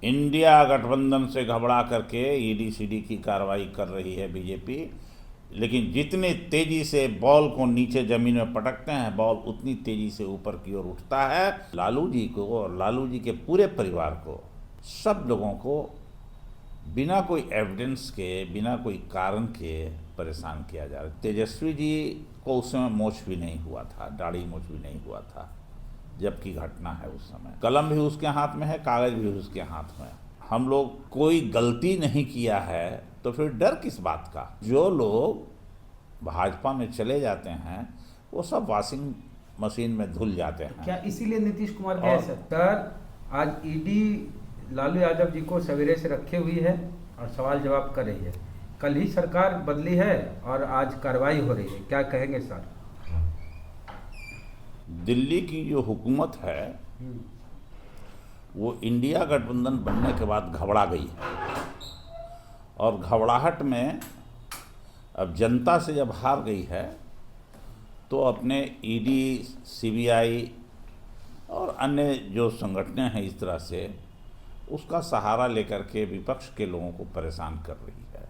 India गठबंधन से घबरा करके ईडी सीडी की कार्रवाई कर रही है बीजेपी। लेकिन जितनी तेजी से बॉल को नीचे जमीन में पटकते हैं, बॉल उतनी तेजी से ऊपर की ओर उठता है। लालू जी को और लालू जी के पूरे परिवार को, सब लोगों को बिना कोई एविडेंस के, बिना कोई कारण के परेशान किया जा रहा है। तेजस्वी जी को उस समय मोछ भी नहीं हुआ था, दाढ़ी मोछ भी नहीं हुआ था जबकि घटना है उस समय। कलम भी उसके हाथ में है, कागज भी उसके हाथ में। हम लोग कोई गलती नहीं किया है तो फिर डर किस बात का। जो लोग भाजपा में चले जाते हैं वो सब वॉशिंग मशीन में धुल जाते हैं। क्या इसीलिए नीतीश कुमार गए सर? आज ईडी लालू यादव जी को सवेरे से रखे हुई है और सवाल जवाब कर रही है। कल ही सरकार बदली है और आज कार्रवाई हो रही है, क्या कहेंगे सर? दिल्ली की जो हुकूमत है वो इंडिया गठबंधन बनने के बाद घबरा गई है, और घबराहट में अब जनता से जब हार गई है तो अपने ईडी, सीबीआई और अन्य जो संगठनें हैं इस तरह से उसका सहारा लेकर के विपक्ष के लोगों को परेशान कर रही है।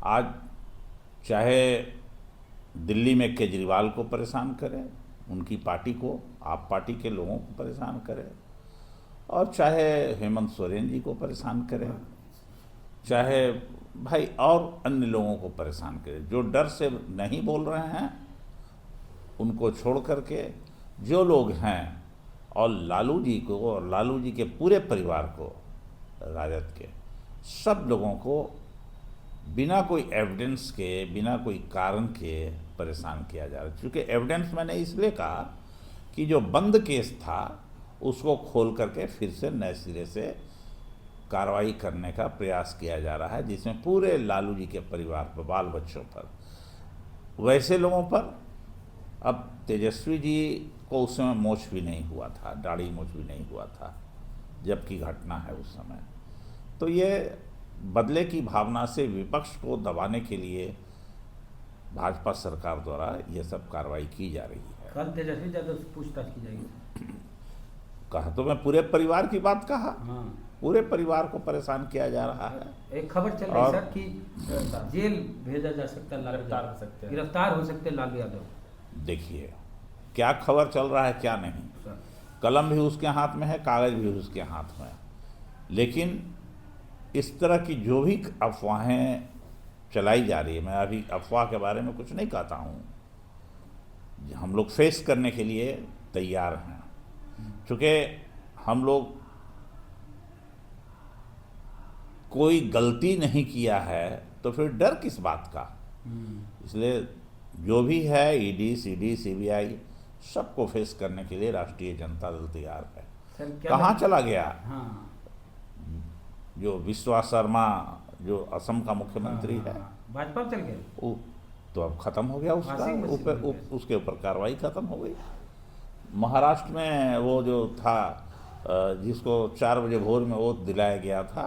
आज चाहे दिल्ली में केजरीवाल को परेशान करें, उनकी पार्टी को, आप पार्टी के लोगों को परेशान करें, और चाहे हेमंत सोरेन जी को परेशान करें, चाहे भाई और अन्य लोगों को परेशान करें। जो डर से नहीं बोल रहे हैं उनको छोड़ करके जो लोग हैं, और लालू जी को और लालू जी के पूरे परिवार को, राजद के सब लोगों को बिना कोई एविडेंस के, बिना कोई कारण के परेशान किया जा रहा है। क्योंकि एविडेंस मैंने इसलिए कहा कि जो बंद केस था उसको खोल करके फिर से नए सिरे से कार्रवाई करने का प्रयास किया जा रहा है, जिसमें पूरे लालू जी के परिवार पर, बाल बच्चों पर, वैसे लोगों पर। अब तेजस्वी जी को उस समय मोछ भी नहीं हुआ था, दाढ़ी मोछ भी नहीं हुआ था जबकि घटना है उस समय। तो ये बदले की भावना से विपक्ष को दबाने के लिए भाजपा सरकार द्वारा ये सब कार्रवाई की जा रही है। कल तेजस्वी यादव से पूछताछ की जाएगी। कहा तो मैं पूरे परिवार की बात कहा। हाँ। पूरे परिवार को परेशान किया जा रहा है। एक खबर चल रही सर कि जेल भेजा जा सकता है, गिरफ्तार हो सकते हैं लालू यादव। देखिए क्या खबर चल रहा है क्या नहीं। कलम भी उसके हाथ में है, कागज भी उसके हाथ में। लेकिन इस तरह की जो भी अफवाहें चलाई जा रही है, मैं अभी अफवाह के बारे में कुछ नहीं कहता हूँ। हम लोग फेस करने के लिए तैयार हैं, क्योंकि हम लोग कोई गलती नहीं किया है तो फिर डर किस बात का। इसलिए जो भी है, ईडी, सीडी, सीबीआई, सबको फेस करने के लिए राष्ट्रीय जनता दल तैयार है। कहाँ चला गया? हाँ। जो विश्वास शर्मा, जो असम का मुख्यमंत्री है, भाजपा चल गया, तो अब खत्म हो गया उसका, उसके ऊपर कार्रवाई खत्म हो गई। महाराष्ट्र में वो जो था, जिसको 4 बजे भोर में वोट दिलाया गया था,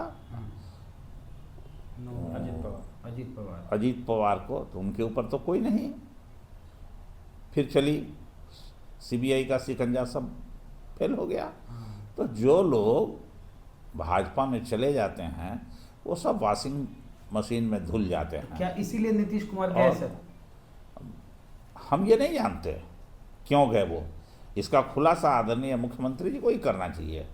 अजीत पवार को, तो उनके ऊपर तो कोई नहीं। फिर चली सीबीआई का शिकंजा, सब फेल हो गया। तो जो लोग भाजपा में चले जाते हैं वो सब वॉशिंग मशीन में धुल जाते हैं। क्या इसीलिए नीतीश कुमार गए सर? हम ये नहीं जानते क्यों गए वो। इसका खुलासा आदरणीय मुख्यमंत्री जी को ही करना चाहिए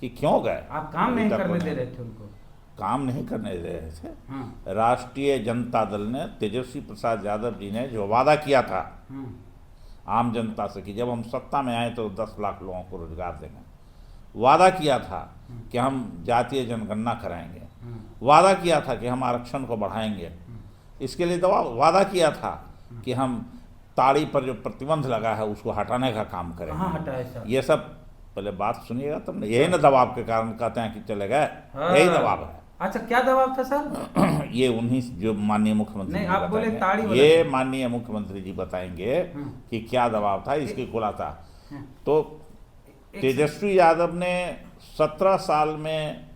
कि क्यों गए। आप काम नहीं करने दे रहे थे उनको? काम नहीं करने दे रहे थे। राष्ट्रीय जनता दल ने, तेजस्वी प्रसाद यादव जी ने जो वादा किया था आम जनता से कि जब हम सत्ता में आए तो 10 लाख लोगों को रोजगार देंगे, वादा किया था कि हम जातीय जनगणना कराएंगे, वादा किया था कि हम आरक्षण को बढ़ाएंगे, इसके लिए वादा किया था कि हम ताड़ी पर जो प्रतिबंध लगा है उसको हटाने का काम करेंगे। हाँ, हटाए। ये सब पहले बात सुनिएगा तुमने। यही ना दबाव के कारण कहते हैं कि चले गए, यही दबाव है। अच्छा, क्या दबाव था सर? ये उन्हीं जो माननीय मुख्यमंत्री जी आप बोले ताड़ी, ये माननीय मुख्यमंत्री जी बताएंगे कि क्या दबाव था, इसकी खुलासा। तो तेजस्वी यादव ने 17 साल में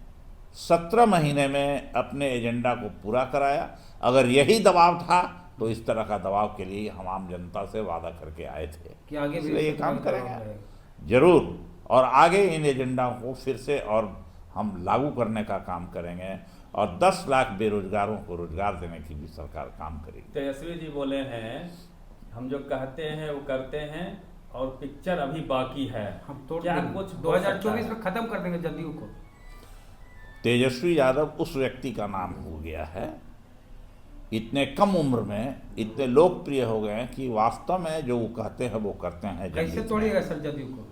17 महीने में अपने एजेंडा को पूरा कराया। अगर यही दबाव था तो इस तरह का दबाव के लिए हम आम जनता से वादा करके आए थे कि आगे भी ये काम करेंगे जरूर, और आगे इन एजेंडा को फिर से और हम लागू करने का काम करेंगे और 10 लाख बेरोजगारों को रोजगार देने की भी सरकार काम करेगी। तेजस्वी जी बोले हैं हम जो कहते हैं वो करते हैं और पिक्चर अभी बाकी है, हम तोड़ क्या देंगे। कुछ 2024 में खत्म कर देंगे जदयू को। तेजस्वी यादव उस व्यक्ति का नाम हो गया है, इतने कम उम्र में इतने लोकप्रिय हो गए हैं कि वास्तव में जो वो कहते हैं वो करते हैं। कैसे जनहित में। तोड़िएगा सर जदयू को?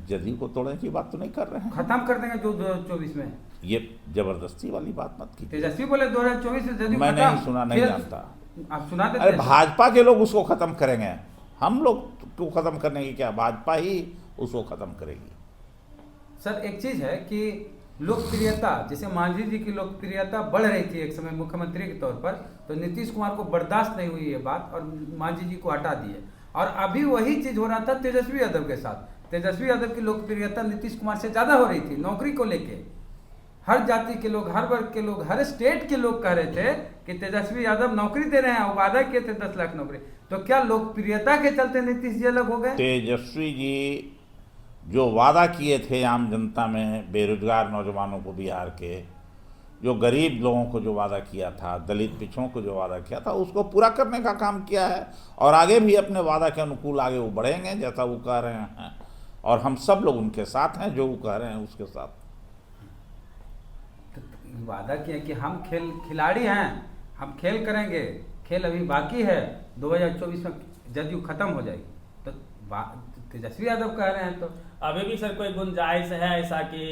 जदयू को तोड़ने की बात तो नहीं कर रहे हैं, खत्म कर देंगे जो 2024 में। ये जबरदस्ती वाली बात मत कीजिए। तेजस्वी बोले 2024 से जदयू मैं खत्म। नहीं सुना, नहीं फिर जानता। आप सुना देते अरे हैं। भाजपा के लोग उसको खत्म करेंगे, हम लोग को खत्म करने की क्या, भाजपा ही उसको खत्म करेगी। सर एक चीज है कि लोकप्रियता, जैसे मांझी जी की लोकप्रियता बढ़ रही थी एक समय मुख्यमंत्री के तौर पर, तो नीतीश कुमार को बर्दाश्त नहीं हुई ये बात और मांझी जी को हटा दिए। और अभी वही चीज हो रहा था तेजस्वी यादव के साथ। तेजस्वी यादव की लोकप्रियता नीतीश कुमार से ज्यादा हो रही थी नौकरी को लेके। हर जाति के लोग, हर वर्ग के लोग, हर स्टेट के लोग कह रहे थे कि तेजस्वी यादव नौकरी दे रहे हैं, वो वादा किए थे 10 लाख नौकरी। तो क्या लोकप्रियता के चलते नीतीश जी अलग हो गए? तेजस्वी जी जो वादा किए थे आम जनता में, बेरोजगार नौजवानों को, बिहार के जो गरीब लोगों को जो वादा किया था, दलित पिछड़ों को जो वादा किया था, उसको पूरा करने का काम किया है और आगे भी अपने वादा के अनुकूल आगे वो बढ़ेंगे जैसा वो कह रहे हैं, और हम सब लोग उनके साथ हैं, जो वो कह रहे हैं उसके साथ। तो वादा किया कि हम खिलाड़ी हैं, हम खेल करेंगे, खेल अभी बाकी है, 2024 में जदयू खत्म हो जाएगी। तो तेजस्वी यादव कह रहे हैं तो अभी भी सर कोई गुंजाइश है ऐसा कि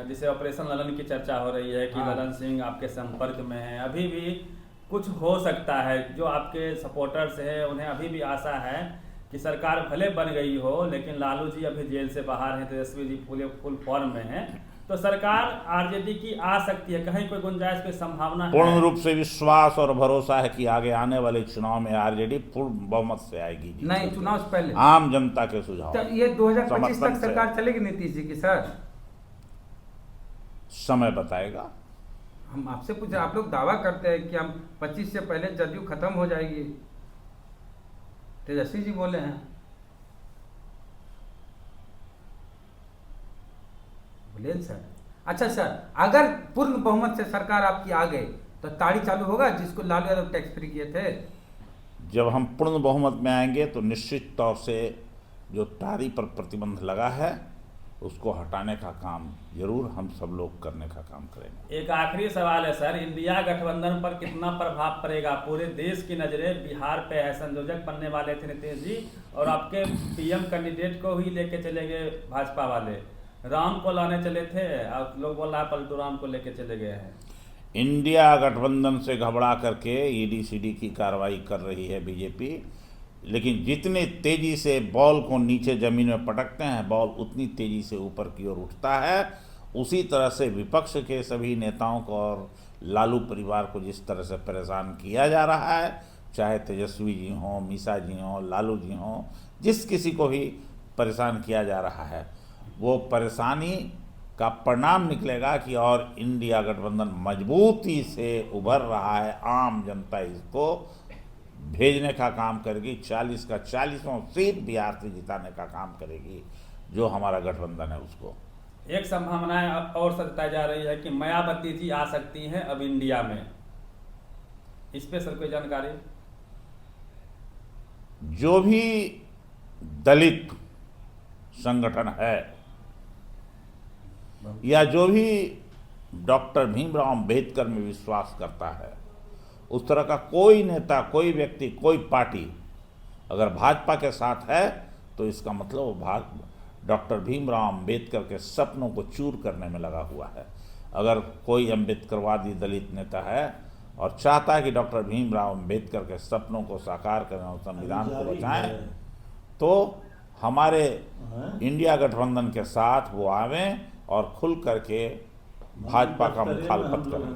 जैसे ऑपरेशन ललन की चर्चा हो रही है कि हाँ। ललन सिंह आपके संपर्क में है, अभी भी कुछ हो सकता है? जो आपके सपोर्टर्स हैं उन्हें अभी भी आशा है कि सरकार भले बन गई हो लेकिन लालू जी अभी जेल से बाहर हैं, तेजस्वी जी फुल फॉर्म में हैं, तो सरकार आरजेडी की आ सकती है, कहीं कोई गुंजाइश, कोई संभावना पूर्ण है? रूप से विश्वास और भरोसा है कि आगे आने वाले चुनाव में आरजेडी पूर्ण बहुमत से आएगी। जीत नहीं, करके। चुनाव से पहले आम जनता के सुझाव, तो ये 2025 समर्थन तक से। सरकार चलेगी नीतीश जी की? सर समय बताएगा। हम आपसे पूछ रहे, आप लोग दावा करते हैं कि हम 25 से पहले जदयू खत्म हो जाएगी, तेजस्वी जी बोले हैं। बोलिए सर। अच्छा सर, अगर पूर्ण बहुमत से सरकार आपकी आ गई तो ताड़ी चालू होगा जिसको लालू यादव टैक्स फ्री किए थे? जब हम पूर्ण बहुमत में आएंगे तो निश्चित तौर से जो तारी पर प्रतिबंध लगा है उसको हटाने का काम जरूर हम सब लोग करने का काम करेंगे। एक आखिरी सवाल है सर, इंडिया गठबंधन पर कितना प्रभाव पड़ेगा? पूरे देश की नजरें बिहार पे है, संयोजक बनने वाले थे नीतीश जी और आपके पीएम कैंडिडेट को ही लेके चले गए भाजपा वाले, राम को लाने चले थे और लोग बोल रहा है पलटू राम को लेके चले गए हैं। इंडिया गठबंधन से घबरा करके ईडी सीडी की कार्रवाई कर रही है बीजेपी, लेकिन जितनी तेजी से बॉल को नीचे जमीन में पटकते हैं बॉल उतनी तेजी से ऊपर की ओर उठता है। उसी तरह से विपक्ष के सभी नेताओं को और लालू परिवार को जिस तरह से परेशान किया जा रहा है, चाहे तेजस्वी जी हों, मीसा जी हों, लालू जी हों, जिस किसी को भी परेशान किया जा रहा है, वो परेशानी का परिणाम निकलेगा कि और इंडिया गठबंधन मजबूती से उभर रहा है। आम जनता इसको भेजने का काम करेगी, 40 का 40वां सीट बिहार से जिताने का काम करेगी जो हमारा गठबंधन है उसको। एक संभावना और सताई जा रही है कि मायावती जी आ सकती हैं अब इंडिया में, इस पे सर कोई जानकारी? जो भी दलित संगठन है या जो भी डॉक्टर भीमराव अंबेडकर में विश्वास करता है, उस तरह का कोई नेता, कोई व्यक्ति, कोई पार्टी अगर भाजपा के साथ है तो इसका मतलब वो डॉक्टर भीमराव अंबेडकर के सपनों को चूर करने में लगा हुआ है। अगर कोई अंबेडकरवादी दलित नेता है और चाहता है कि डॉक्टर भीमराव अंबेडकर के सपनों को साकार करें और संविधान को बचाएं, तो हमारे इंडिया गठबंधन के साथ वो आवें और खुल करके भाजपा का मुखालफत करें।